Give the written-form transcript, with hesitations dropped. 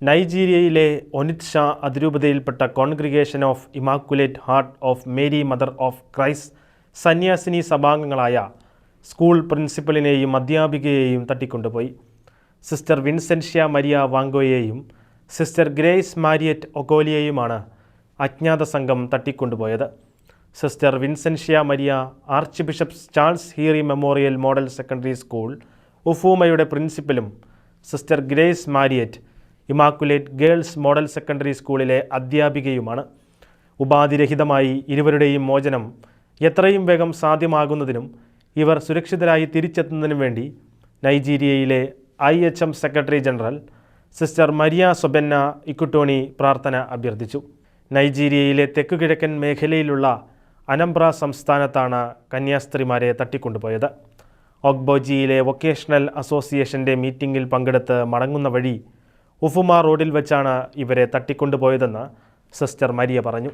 നൈജീരിയയിലെ Onitsha അതിരൂപതയിൽപ്പെട്ട Congregation of Immaculate Heart of Mary Mother of Christ സന്യാസിനി സഭാംഗങ്ങളായ school പ്രിൻസിപ്പലിനെയും അധ്യാപികയെയും തട്ടിക്കൊണ്ടുപോയി. സിസ്റ്റർ വിൻസെൻഷ്യ മരിയ വാങ്കോയെയും സിസ്റ്റർ ഗ്രേസ് മാരിയറ്റ് ഒക്കോലിയെയുമാണ് അജ്ഞാത സംഘം തട്ടിക്കൊണ്ടുപോയത്. Sister Vincentia Maria Archbishop Charles Heerey Memorial Model Secondary School ഉഫൂമയുടെ പ്രിൻസിപ്പലും Sister Grace Mariette Immaculate Girls Model Secondary സ്കൂളിലെ അധ്യാപികയുമാണ്. ഉപാധിരഹിതമായി ഇരുവരുടെയും മോചനം എത്രയും വേഗം സാധ്യമാകുന്നതിനും ഇവർ സുരക്ഷിതരായി തിരിച്ചെത്തുന്നതിനും വേണ്ടി നൈജീരിയയിലെ IHM secretary general Sister Maria Sobenna Ikutoni പ്രാർത്ഥന അഭ്യർത്ഥിച്ചു. നൈജീരിയയിലെ തെക്കുകിഴക്കൻ മേഖലയിലുള്ള അനംബ്ര സംസ്ഥാനത്താണ് കന്യാസ്ത്രീമാരെ തട്ടിക്കൊണ്ടുപോയത്. ഒഗ്ബോജിയിലെ വൊക്കേഷണൽ അസോസിയേഷൻ്റെ മീറ്റിംഗിൽ പങ്കെടുത്ത് മടങ്ങുന്ന വഴി ഉഫുമ റോഡിൽ വെച്ചാണ് ഇവരെ തട്ടിക്കൊണ്ടുപോയതെന്ന് സിസ്റ്റർ മരിയ പറഞ്ഞു.